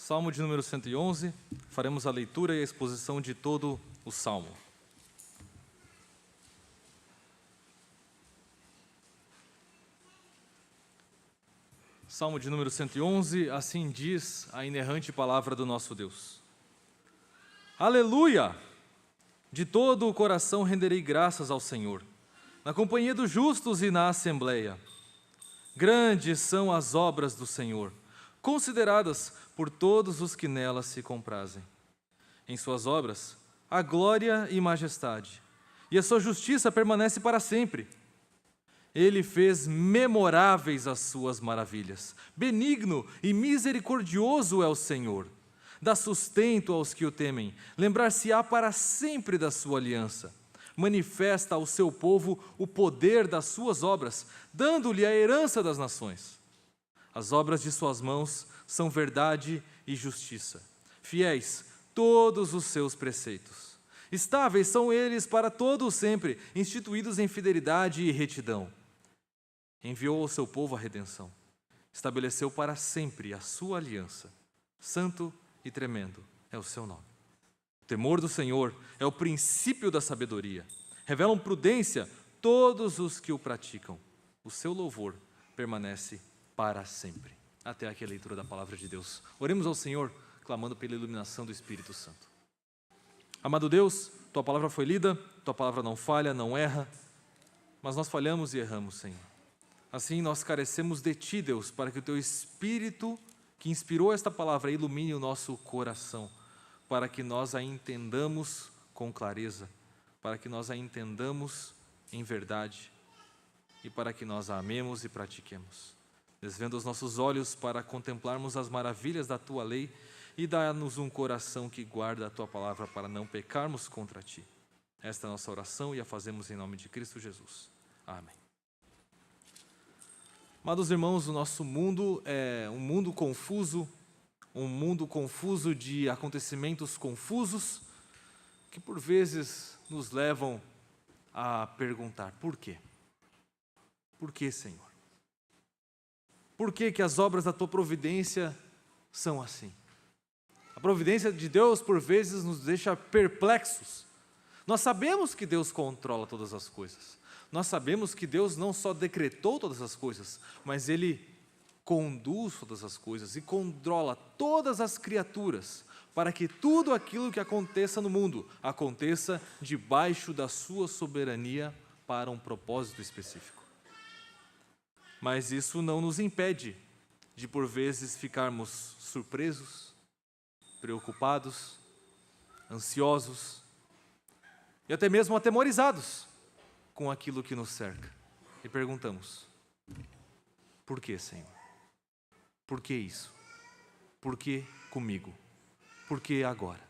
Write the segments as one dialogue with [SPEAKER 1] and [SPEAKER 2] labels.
[SPEAKER 1] Salmo de número 111, faremos a leitura e a exposição de todo o Salmo. Salmo de número 111, assim diz a inerrante palavra do nosso Deus. Aleluia! De todo o coração renderei graças ao Senhor, na companhia dos justos e na assembleia. Grandes são as obras do Senhor, consideradas por todos os que nelas se comprazem. Em suas obras, há glória e majestade, e a sua justiça permanece para sempre. Ele fez memoráveis as suas maravilhas. Benigno e misericordioso é o Senhor. Dá sustento aos que o temem. Lembrar-se-á para sempre da sua aliança. Manifesta ao seu povo o poder das suas obras, dando-lhe a herança das nações. As obras de suas mãos são verdade e justiça. Fiéis todos os seus preceitos. Estáveis são eles para todo o sempre, instituídos em fidelidade e retidão. Enviou ao seu povo a redenção. Estabeleceu para sempre a sua aliança. Santo e tremendo é o seu nome. O temor do Senhor é o princípio da sabedoria. Revelam prudência todos os que o praticam. O seu louvor permanece para sempre. Até aqui a leitura da palavra de Deus. Oremos ao Senhor, clamando pela iluminação do Espírito Santo. Amado Deus, tua palavra foi lida, tua palavra não falha, não erra, mas nós falhamos e erramos, Senhor. Assim nós carecemos de ti, Deus, para que o teu Espírito que inspirou esta palavra ilumine o nosso coração, para que nós a entendamos com clareza, para que nós a entendamos em verdade e para que nós a amemos e pratiquemos. Desvenda os nossos olhos para contemplarmos as maravilhas da tua lei e dá-nos um coração que guarda a tua palavra para não pecarmos contra ti. Esta é a nossa oração e a fazemos em nome de Cristo Jesus. Amém. Amados irmãos, o nosso mundo é um mundo confuso de acontecimentos confusos, que por vezes nos levam a perguntar, por quê? Por que, Senhor? Por que que as obras da tua providência são assim? A providência de Deus, por vezes, nos deixa perplexos. Nós sabemos que Deus controla todas as coisas. Nós sabemos que Deus não só decretou todas as coisas, mas Ele conduz todas as coisas e controla todas as criaturas para que tudo aquilo que aconteça no mundo aconteça debaixo da sua soberania para um propósito específico. Mas isso não nos impede de, por vezes, ficarmos surpresos, preocupados, ansiosos e até mesmo atemorizados com aquilo que nos cerca. E perguntamos, por que, Senhor? Por que isso? Por que comigo? Por que agora?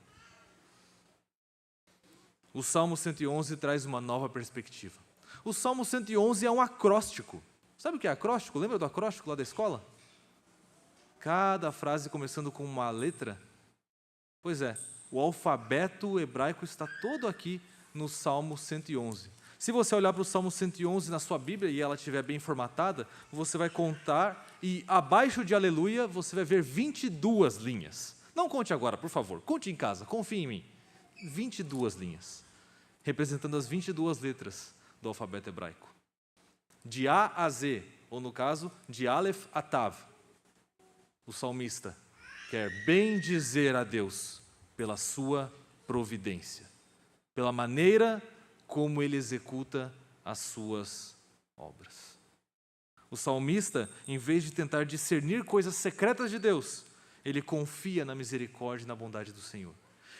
[SPEAKER 1] O Salmo 111 traz uma nova perspectiva. O Salmo 111 é um acróstico. Sabe o que é acróstico? Lembra do acróstico lá da escola? Cada frase começando com uma letra. Pois é, o alfabeto hebraico está todo aqui no Salmo 111. Se você olhar para o Salmo 111 na sua Bíblia e ela estiver bem formatada, você vai contar e abaixo de aleluia você vai ver 22 linhas. Não conte agora, por favor, conte em casa, confie em mim. 22 linhas, representando as 22 letras do alfabeto hebraico. De A a Z, ou no caso, de Aleph a Tav. O salmista quer bem dizer a Deus pela sua providência, pela maneira como Ele executa as suas obras. O salmista, em vez de tentar discernir coisas secretas de Deus, ele confia na misericórdia e na bondade do Senhor.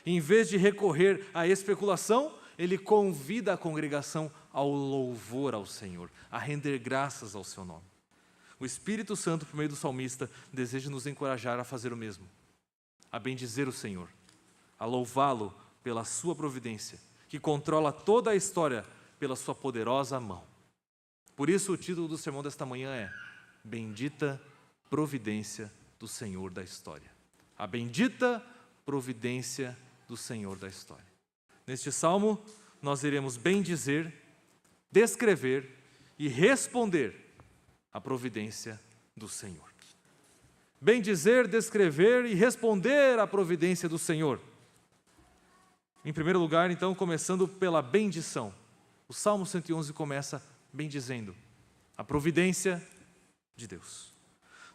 [SPEAKER 1] Em vez de recorrer à especulação, ele convida a congregação ao louvor ao Senhor, a render graças ao seu nome. O Espírito Santo, por meio do salmista, deseja nos encorajar a fazer o mesmo, a bendizer o Senhor, a louvá-lo pela sua providência, que controla toda a história pela sua poderosa mão. Por isso o título do sermão desta manhã é Bendita Providência do Senhor da História. A bendita providência do Senhor da História. Neste salmo, nós iremos bendizer, descrever e responder à providência do Senhor. bendizer, descrever e responder à providência do Senhor. Em primeiro lugar, então, começando pela bendição. O Salmo 111 começa bendizendo a providência de Deus.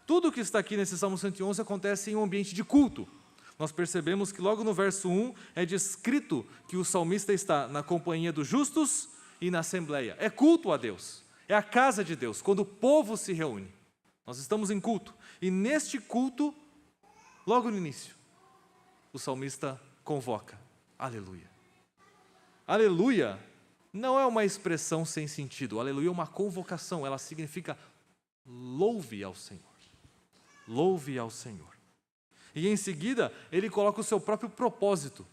[SPEAKER 1] Tudo o que está aqui nesse Salmo 111 acontece em um ambiente de culto. Nós percebemos que logo no verso 1 é descrito que o salmista está na companhia dos justos e na assembleia. É culto a Deus, é a casa de Deus, quando o povo se reúne. Nós estamos em culto. E neste culto, logo no início, o salmista convoca: aleluia. Aleluia não é uma expressão sem sentido. Aleluia é uma convocação, ela significa louve ao Senhor. Louve ao Senhor. E em seguida, ele coloca o seu próprio propósito.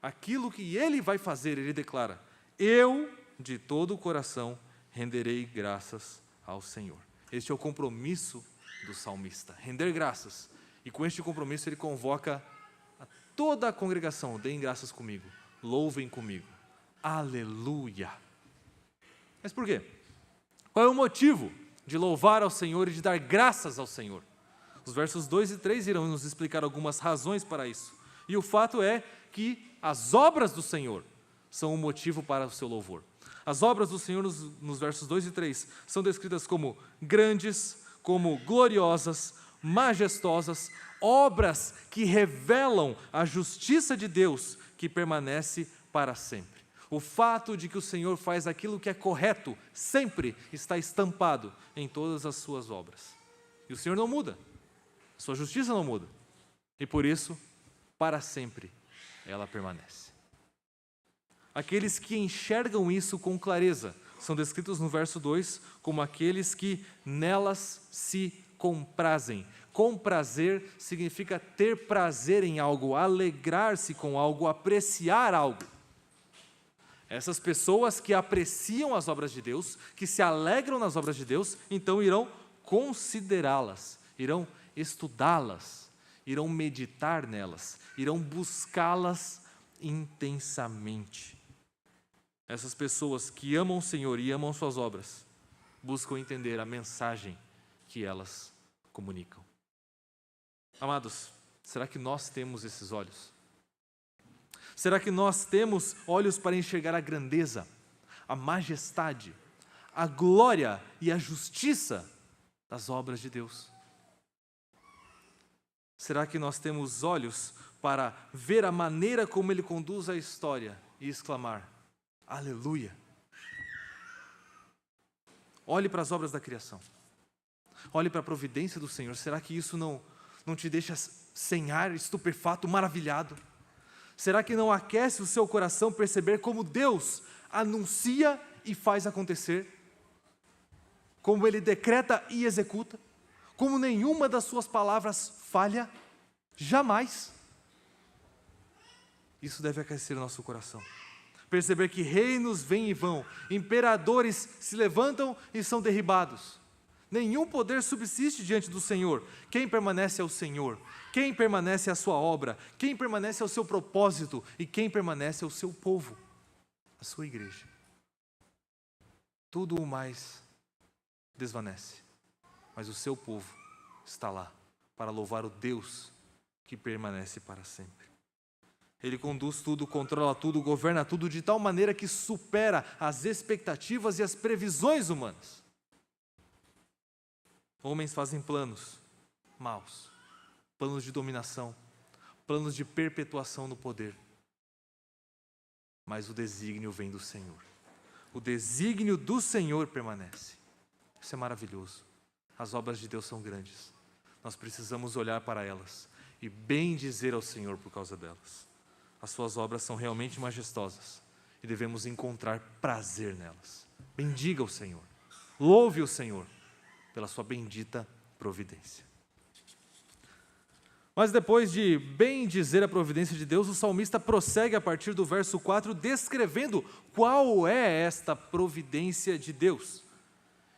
[SPEAKER 1] Aquilo que ele vai fazer, ele declara: eu, de todo o coração, renderei graças ao Senhor. Este é o compromisso do salmista, render graças. E com este compromisso ele convoca a toda a congregação: deem graças comigo, louvem comigo. Aleluia! Mas por quê? Qual é o motivo de louvar ao Senhor e de dar graças ao Senhor? Os versos 2 e 3 irão nos explicar algumas razões para isso. E o fato é que as obras do Senhor são o motivo para o seu louvor. As obras do Senhor nos versos 2 e 3 são descritas como grandes, como gloriosas, majestosas, obras que revelam a justiça de Deus que permanece para sempre. O fato de que o Senhor faz aquilo que é correto sempre está estampado em todas as suas obras. E o Senhor não muda. Sua justiça não muda. E por isso, para sempre, ela permanece. Aqueles que enxergam isso com clareza são descritos no verso 2 como aqueles que nelas se comprazem. Comprazer significa ter prazer em algo, alegrar-se com algo, apreciar algo. Essas pessoas que apreciam as obras de Deus, que se alegram nas obras de Deus, então irão considerá-las, irão estudá-las, irão meditar nelas, irão buscá-las intensamente. Essas pessoas que amam o Senhor e amam suas obras, buscam entender a mensagem que elas comunicam. Amados, será que nós temos esses olhos? Será que nós temos olhos para enxergar a grandeza, a majestade, a glória e a justiça das obras de Deus? Será que nós temos olhos para ver a maneira como Ele conduz a história e exclamar: aleluia? Olhe para as obras da criação. Olhe para a providência do Senhor. Será que isso não te deixa sem ar, estupefato, maravilhado? Será que não aquece o seu coração perceber como Deus anuncia e faz acontecer? Como Ele decreta e executa? Como nenhuma das suas palavras falha? Jamais. Isso deve aquecer o nosso coração. Perceber que reinos vêm e vão, imperadores se levantam e são derribados. Nenhum poder subsiste diante do Senhor. Quem permanece é o Senhor. Quem permanece é a sua obra. Quem permanece é o seu propósito. E quem permanece é o seu povo, a sua igreja. Tudo o mais desvanece, mas o seu povo está lá para louvar o Deus que permanece para sempre. Ele conduz tudo, controla tudo, governa tudo de tal maneira que supera as expectativas e as previsões humanas. Homens fazem planos maus, planos de dominação, planos de perpetuação no poder. Mas o desígnio vem do Senhor. O desígnio do Senhor permanece. Isso é maravilhoso. As obras de Deus são grandes. Nós precisamos olhar para elas e bem dizer ao Senhor por causa delas. As suas obras são realmente majestosas e devemos encontrar prazer nelas. Bendiga o Senhor. Louve o Senhor pela sua bendita providência. Mas depois de bem dizer a providência de Deus, o salmista prossegue a partir do verso 4, descrevendo qual é esta providência de Deus.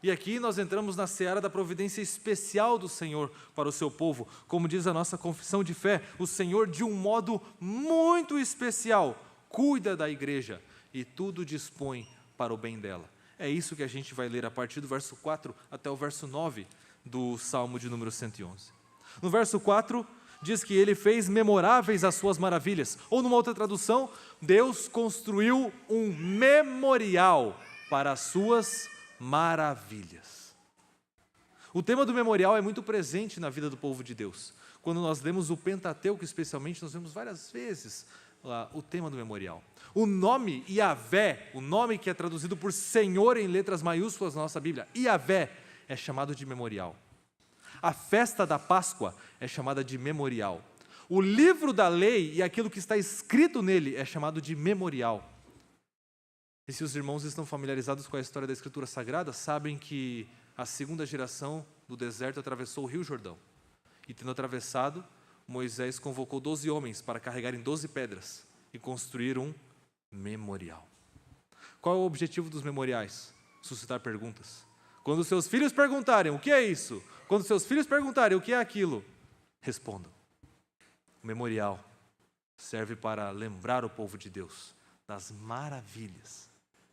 [SPEAKER 1] E aqui nós entramos na seara da providência especial do Senhor para o seu povo. Como diz a nossa confissão de fé, o Senhor, de um modo muito especial, cuida da igreja e tudo dispõe para o bem dela. É isso que a gente vai ler a partir do verso 4 até o verso 9 do Salmo de número 111. No verso 4, diz que ele fez memoráveis as suas maravilhas. Ou numa outra tradução, Deus construiu um memorial para as suas maravilhas. O tema do memorial é muito presente na vida do povo de Deus. Quando nós lemos o Pentateuco, especialmente, nós vemos várias vezes lá o tema do memorial. O nome Yahvé, o nome que é traduzido por Senhor em letras maiúsculas na nossa Bíblia, Yahvé, é chamado de memorial. A festa da Páscoa é chamada de memorial. O livro da lei e aquilo que está escrito nele é chamado de memorial. E se os irmãos estão familiarizados com a história da Escritura Sagrada, sabem que a segunda geração do deserto atravessou o Rio Jordão. E tendo atravessado, Moisés convocou 12 homens para carregarem 12 pedras e construir um memorial. Qual é o objetivo dos memoriais? Suscitar perguntas. Quando seus filhos perguntarem o que é isso, quando seus filhos perguntarem o que é aquilo, respondam. O memorial serve para lembrar o povo de Deus das maravilhas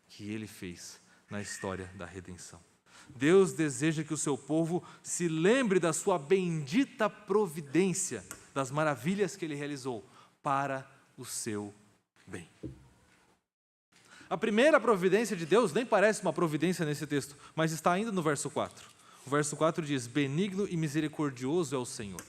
[SPEAKER 1] que ele fez na história da redenção. Deus deseja que o seu povo se lembre da sua bendita providência, das maravilhas que ele realizou para o seu bem. A primeira providência de Deus nem parece uma providência nesse texto, mas está ainda no verso 4. O verso 4 diz: benigno e misericordioso é o Senhor.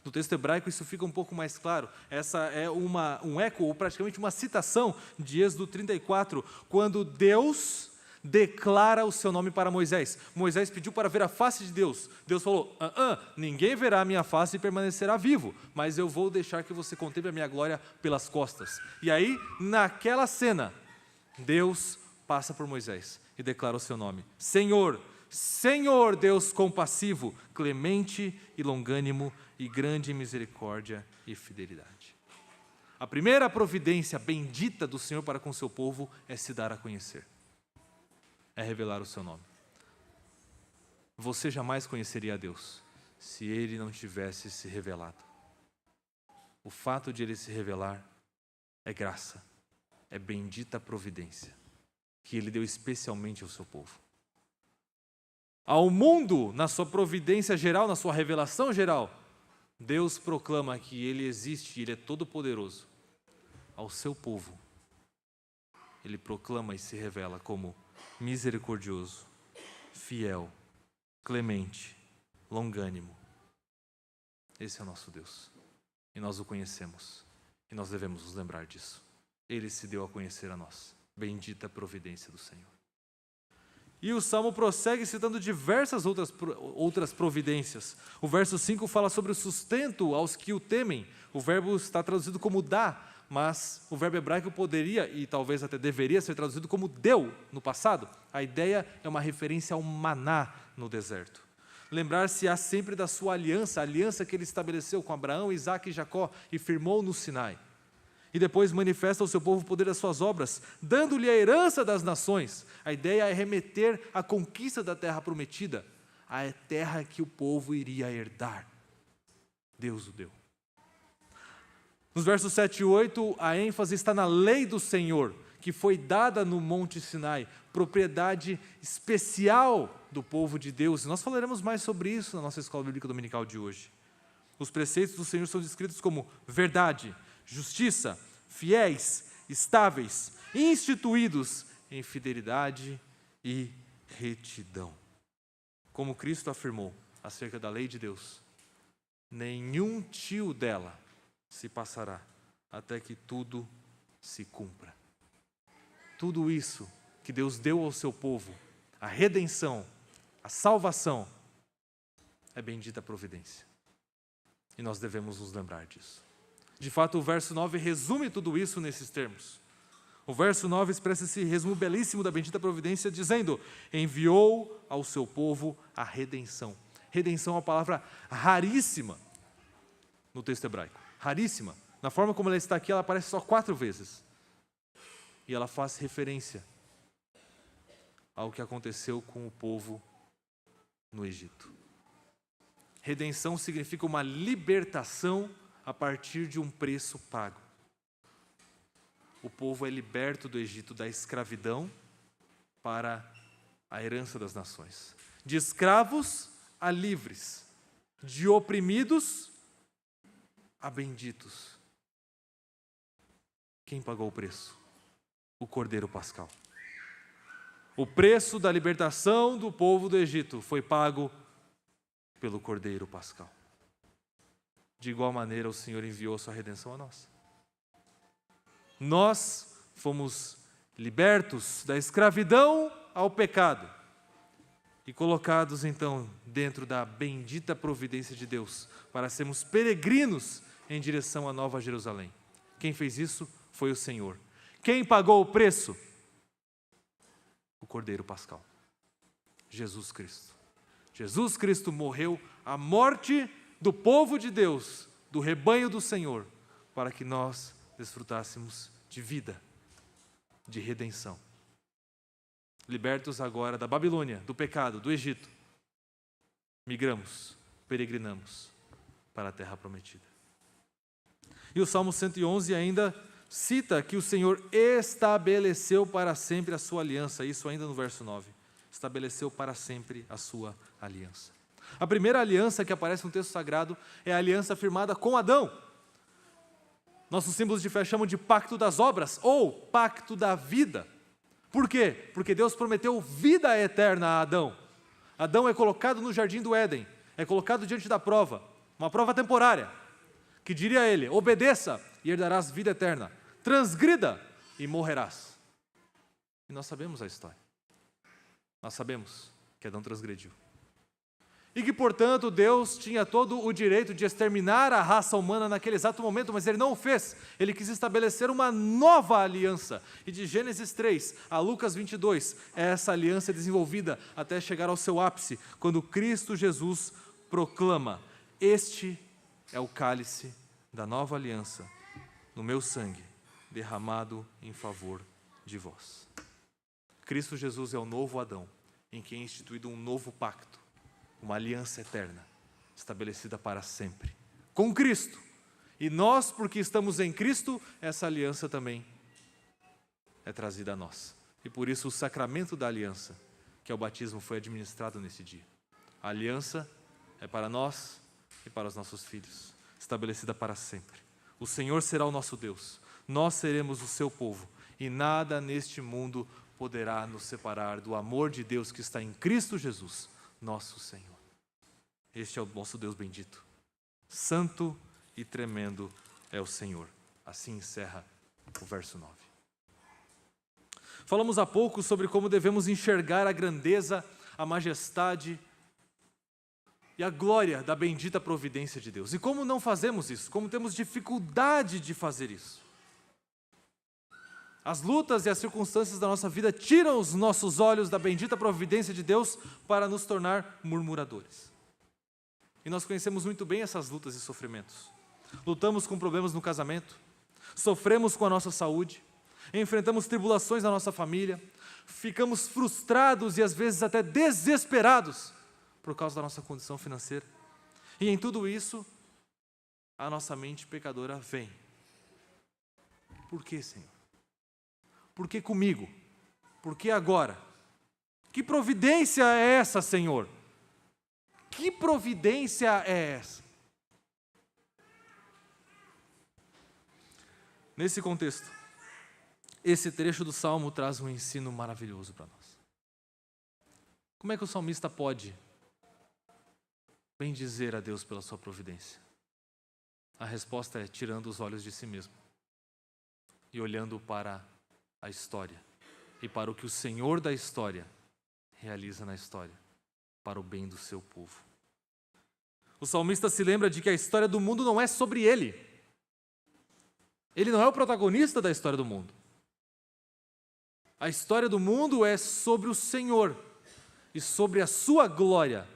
[SPEAKER 1] No texto hebraico isso fica um pouco mais claro. Essa é um eco, ou praticamente uma citação de Êxodo 34, quando Deus declara o seu nome para Moisés. Moisés pediu para ver a face de Deus. Deus falou: ninguém verá a minha face e permanecerá vivo, mas eu vou deixar que você contemple a minha glória pelas costas. E aí, naquela cena, Deus passa por Moisés e declara o seu nome: Senhor, Senhor Deus compassivo, clemente e longânimo e grande em misericórdia e fidelidade. A primeira providência bendita do Senhor para com seu povo é se dar a conhecer. É revelar o seu nome. Você jamais conheceria a Deus se Ele não tivesse se revelado. O fato de Ele se revelar é graça, é bendita providência que Ele deu especialmente ao seu povo. Ao mundo, na sua providência geral, na sua revelação geral, Deus proclama que Ele existe e Ele é todo-poderoso. Ao seu povo, Ele proclama e se revela como misericordioso, fiel, clemente, longânimo. Esse é o nosso Deus. E nós o conhecemos. E nós devemos nos lembrar disso. Ele se deu a conhecer a nós. Bendita a providência do Senhor. E o Salmo prossegue citando diversas outras providências. O verso 5 fala sobre o sustento aos que o temem. O verbo está traduzido como dá, mas o verbo hebraico poderia, e talvez até deveria ser traduzido como deu no passado. A ideia é uma referência ao maná no deserto. Lembrar-se-á sempre da sua aliança, a aliança que ele estabeleceu com Abraão, Isaque e Jacó e firmou no Sinai. E depois manifesta ao seu povo o poder das suas obras, dando-lhe a herança das nações. A ideia é remeter à conquista da terra prometida, a terra que o povo iria herdar. Deus o deu. Nos versos 7 e 8, a ênfase está na lei do Senhor, que foi dada no Monte Sinai, propriedade especial do povo de Deus. E nós falaremos mais sobre isso na nossa escola bíblica dominical de hoje. Os preceitos do Senhor são descritos como verdade, justiça, fiéis, estáveis, instituídos em fidelidade e retidão. Como Cristo afirmou acerca da lei de Deus, nenhum tio dela se passará até que tudo se cumpra. Tudo isso que Deus deu ao seu povo, a redenção, a salvação, é bendita providência. E nós devemos nos lembrar disso. De fato, o verso 9 resume tudo isso nesses termos. O verso 9 expressa esse resumo belíssimo da bendita providência, dizendo: enviou ao seu povo a redenção. Redenção é uma palavra raríssima no texto hebraico. Raríssima. Na forma como ela está aqui, ela aparece só 4 vezes. E ela faz referência ao que aconteceu com o povo no Egito. Redenção significa uma libertação a partir de um preço pago. O povo é liberto do Egito, da escravidão para a herança das nações. De escravos a livres. de oprimidos a benditos. Quem pagou o preço? O Cordeiro Pascal. O preço da libertação do povo do Egito foi pago pelo Cordeiro Pascal. De igual maneira, o Senhor enviou sua redenção a nós. Nós fomos libertos da escravidão ao pecado e colocados então dentro da bendita providência de Deus para sermos peregrinos em direção à Nova Jerusalém. Quem fez isso foi o Senhor. Quem pagou o preço? O Cordeiro Pascal. Jesus Cristo. Jesus Cristo morreu a morte do povo de Deus, do rebanho do Senhor, para que nós desfrutássemos de vida, de redenção. Libertos agora da Babilônia, do pecado, do Egito, migramos, peregrinamos para a terra prometida. E o Salmo 111 ainda cita que o Senhor estabeleceu para sempre a sua aliança, isso ainda no verso 9. Estabeleceu para sempre a sua aliança. A primeira aliança que aparece no texto sagrado é a aliança firmada com Adão. Nossos símbolos de fé chamam de pacto das obras ou pacto da vida. Por quê? Porque Deus prometeu vida eterna a Adão. Adão é colocado no jardim do Éden, é colocado diante da prova, uma prova temporária, que diria a ele: obedeça e herdarás vida eterna, transgrida e morrerás. E nós sabemos a história. Nós sabemos que Adão transgrediu. E que, portanto, Deus tinha todo o direito de exterminar a raça humana naquele exato momento, mas Ele não o fez. Ele quis estabelecer uma nova aliança. E de Gênesis 3 a Lucas 22, essa aliança é desenvolvida até chegar ao seu ápice, quando Cristo Jesus proclama: este é o cálice da nova aliança, no meu sangue, derramado em favor de vós. Cristo Jesus é o novo Adão, em quem é instituído um novo pacto, uma aliança eterna, estabelecida para sempre, com Cristo. E nós, porque estamos em Cristo, essa aliança também é trazida a nós. E por isso o sacramento da aliança, que é o batismo, foi administrado nesse dia. A aliança é para nós e para os nossos filhos, estabelecida para sempre. O Senhor será o nosso Deus, nós seremos o seu povo, e nada neste mundo poderá nos separar do amor de Deus que está em Cristo Jesus, nosso Senhor. Este é o nosso Deus bendito. Santo e tremendo é o Senhor. Assim encerra o verso 9. Falamos há pouco sobre como devemos enxergar a grandeza, a majestade e a glória da bendita providência de Deus. E como não fazemos isso? Como temos dificuldade de fazer isso? As lutas e as circunstâncias da nossa vida tiram os nossos olhos da bendita providência de Deus para nos tornar murmuradores. E nós conhecemos muito bem essas lutas e sofrimentos. Lutamos com problemas no casamento, sofremos com a nossa saúde, enfrentamos tribulações na nossa família, ficamos frustrados e às vezes até desesperados por causa da nossa condição financeira. E em tudo isso, a nossa mente pecadora vem. Por que, Senhor? Por que comigo? Por que agora? Que providência é essa, Senhor? Que providência é essa? Nesse contexto, esse trecho do Salmo traz um ensino maravilhoso para nós. Como é que o salmista pode bendizer a Deus pela sua providência? A resposta é tirando os olhos de si mesmo e olhando para a história e para o que o Senhor da história realiza na história para o bem do seu povo. O salmista se lembra de que a história do mundo não é sobre ele. Ele não é o protagonista da história do mundo. A história do mundo é sobre o Senhor e sobre a sua glória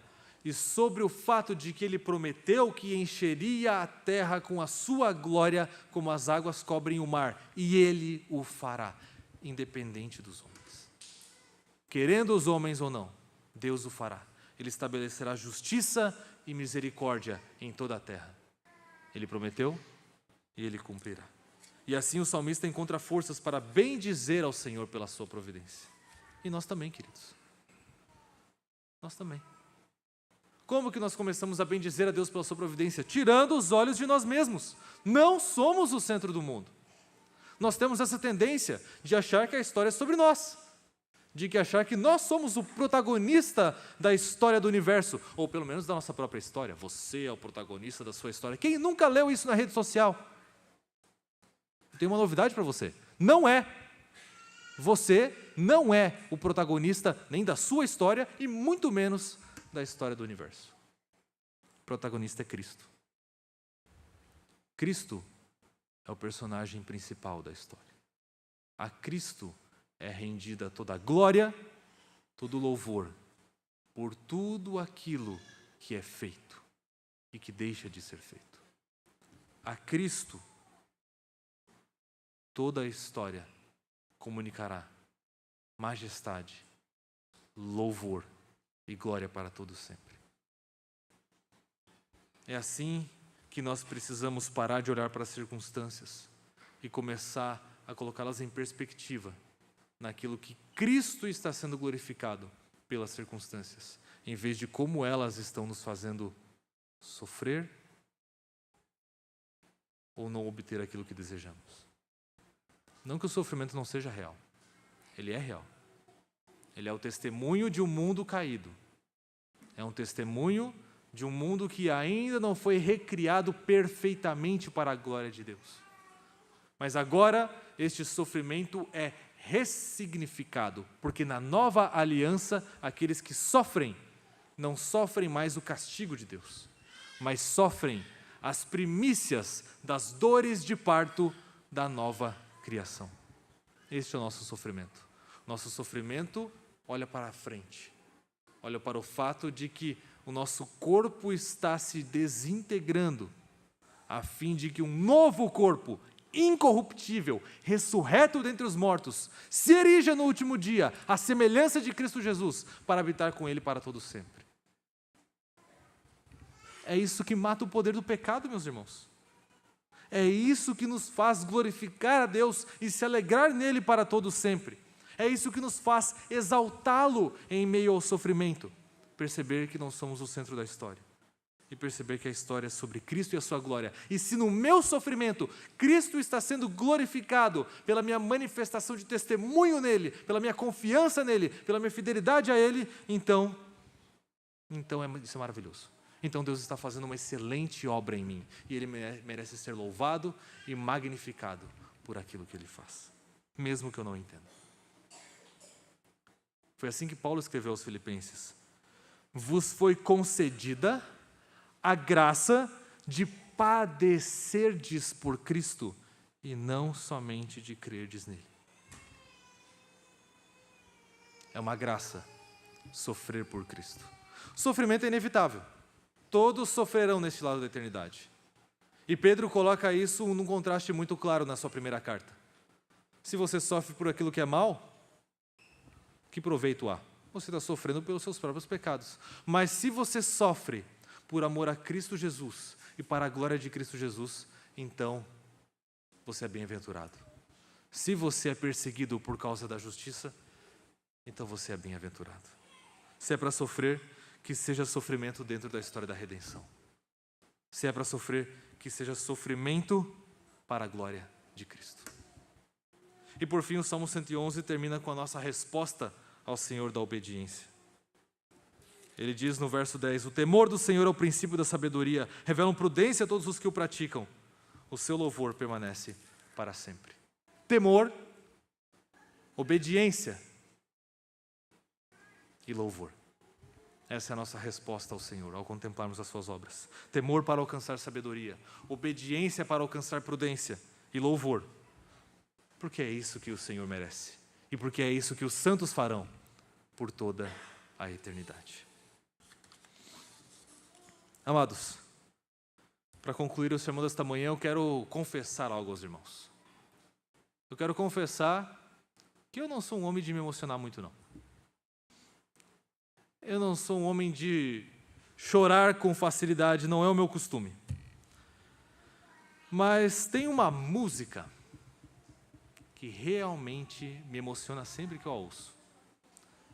[SPEAKER 1] e sobre o fato de que Ele prometeu que encheria a terra com a sua glória como as águas cobrem o mar, e Ele o fará, independente dos homens. Querendo os homens ou não, Deus o fará. Ele estabelecerá justiça e misericórdia em toda a terra. Ele prometeu e Ele cumprirá. E assim o salmista encontra forças para bendizer ao Senhor pela sua providência. E nós também, queridos. Nós também. Como que nós começamos a bendizer a Deus pela sua providência? Tirando os olhos de nós mesmos. Não somos o centro do mundo. Nós temos essa tendência de achar que a história é sobre nós, de que achar que nós somos o protagonista da história do universo, ou pelo menos da nossa própria história. Você é o protagonista da sua história. Quem nunca leu isso na rede social? Eu tenho uma novidade para você. Não é. Você não é o protagonista nem da sua história e muito menos da história do universo. O protagonista é Cristo. Cristo é o personagem principal da história. A Cristo é rendida toda a glória, todo o louvor, por tudo aquilo que é feito e que deixa de ser feito. A Cristo, toda a história comunicará majestade, louvor e glória para todos sempre. É assim que nós precisamos parar de olhar para as circunstâncias e começar a colocá-las em perspectiva naquilo que Cristo está sendo glorificado pelas circunstâncias, em vez de como elas estão nos fazendo sofrer ou não obter aquilo que desejamos. Não que o sofrimento não seja real. Ele é real. Ele é o testemunho de um mundo caído. É um testemunho de um mundo que ainda não foi recriado perfeitamente para a glória de Deus. Mas agora este sofrimento é ressignificado, porque na nova aliança, aqueles que sofrem, não sofrem mais o castigo de Deus, mas sofrem as primícias das dores de parto da nova criação. Este é o nosso sofrimento. Nosso sofrimento olha para a frente, olha para o fato de que o nosso corpo está se desintegrando, a fim de que um novo corpo, incorruptível, ressurreto dentre os mortos, se erija no último dia, à semelhança de Cristo Jesus, para habitar com Ele para todo sempre. É isso que mata o poder do pecado, meus irmãos. É isso que nos faz glorificar a Deus e se alegrar nele para todo sempre. É isso que nos faz exaltá-lo em meio ao sofrimento. Perceber que não somos o centro da história. E perceber que a história é sobre Cristo e a sua glória. E se no meu sofrimento Cristo está sendo glorificado pela minha manifestação de testemunho nele, pela minha confiança nele, pela minha fidelidade a ele, então isso é maravilhoso. Então Deus está fazendo uma excelente obra em mim. E Ele merece ser louvado e magnificado por aquilo que Ele faz. Mesmo que eu não entenda. Foi assim que Paulo escreveu aos Filipenses. Vos foi concedida a graça de padecerdes por Cristo e não somente de crerdes nele. É uma graça sofrer por Cristo. O sofrimento é inevitável. Todos sofrerão neste lado da eternidade. E Pedro coloca isso num contraste muito claro na sua primeira carta. Se você sofre por aquilo que é mal, que proveito há? Você está sofrendo pelos seus próprios pecados. Mas se você sofre por amor a Cristo Jesus e para a glória de Cristo Jesus, então você é bem-aventurado. Se você é perseguido por causa da justiça, então você é bem-aventurado. Se é para sofrer, que seja sofrimento dentro da história da redenção. Se é para sofrer, que seja sofrimento para a glória de Cristo. E por fim, o Salmo 111 termina com a nossa resposta ao Senhor da obediência. Ele diz no verso 10, o temor do Senhor é o princípio da sabedoria, revelam prudência a todos os que o praticam. O seu louvor permanece para sempre. Temor, obediência e louvor. Essa é a nossa resposta ao Senhor, ao contemplarmos as suas obras. Temor para alcançar sabedoria, obediência para alcançar prudência e louvor. Porque é isso que o Senhor merece. E porque é isso que os santos farão por toda a eternidade. Amados, para concluir o sermão desta manhã, eu quero confessar algo aos irmãos. Eu quero confessar que eu não sou um homem de me emocionar muito, não. Eu não sou um homem de chorar com facilidade, não é o meu costume. Mas tem uma música que realmente me emociona sempre que eu a ouço.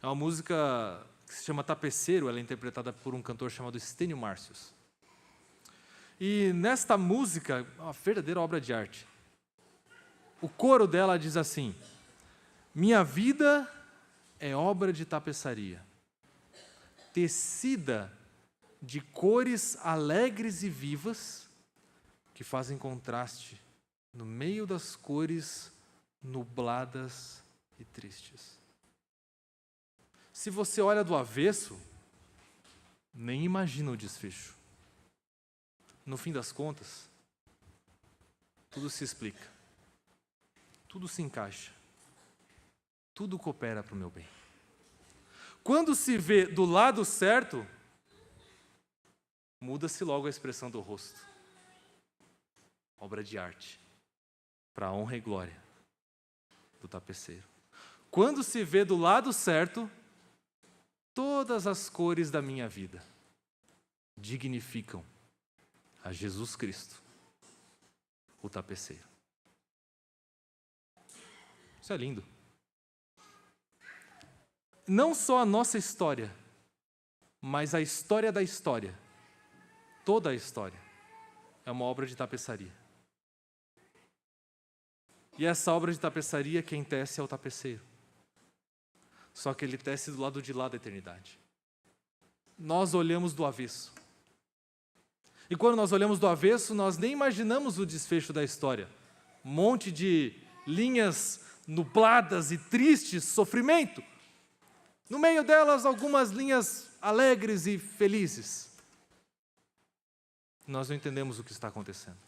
[SPEAKER 1] É uma música que se chama Tapeceiro, ela é interpretada por um cantor chamado Stênio Márcios. E nesta música, uma verdadeira obra de arte. O coro dela diz assim: minha vida é obra de tapeçaria, tecida de cores alegres e vivas, que fazem contraste no meio das cores nubladas e tristes. Se você olha do avesso, nem imagina o desfecho. No fim das contas, tudo se explica, tudo se encaixa, tudo coopera para o meu bem. Quando se vê do lado certo, muda-se logo a expressão do rosto. Obra de arte, para a honra e glória do tapeceiro. Quando se vê do lado certo, todas as cores da minha vida dignificam a Jesus Cristo, o tapeceiro. Isso é lindo. Não só a nossa história, mas a história da história, toda a história, é uma obra de tapeçaria. E essa obra de tapeçaria, quem tece é o tapeceiro. Só que ele tece do lado de lá da eternidade. Nós olhamos do avesso. E quando nós olhamos do avesso, nós nem imaginamos o desfecho da história. Um monte de linhas nubladas e tristes, sofrimento. No meio delas, algumas linhas alegres e felizes. Nós não entendemos o que está acontecendo.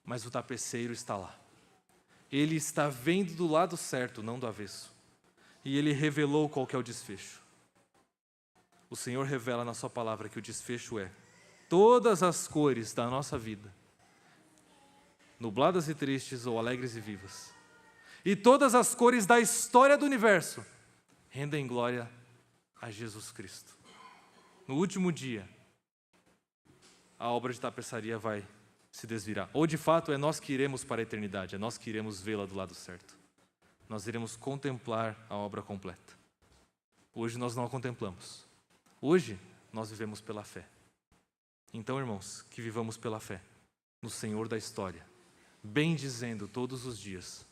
[SPEAKER 1] Mas o tapeceiro está lá. Ele está vendo do lado certo, não do avesso. E ele revelou qual que é o desfecho. O Senhor revela na sua palavra que o desfecho é todas as cores da nossa vida, nubladas e tristes ou alegres e vivas, e todas as cores da história do universo, rendem glória a Jesus Cristo. No último dia, a obra de tapeçaria vai se desvirar. Ou de fato é nós que iremos para a eternidade, é nós que iremos vê-la do lado certo. Nós iremos contemplar a obra completa. Hoje nós não a contemplamos. Hoje nós vivemos pela fé. Então, irmãos, que vivamos pela fé no Senhor da história, bendizendo todos os dias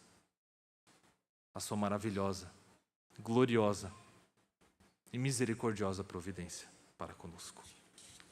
[SPEAKER 1] a sua maravilhosa, gloriosa e misericordiosa providência para conosco.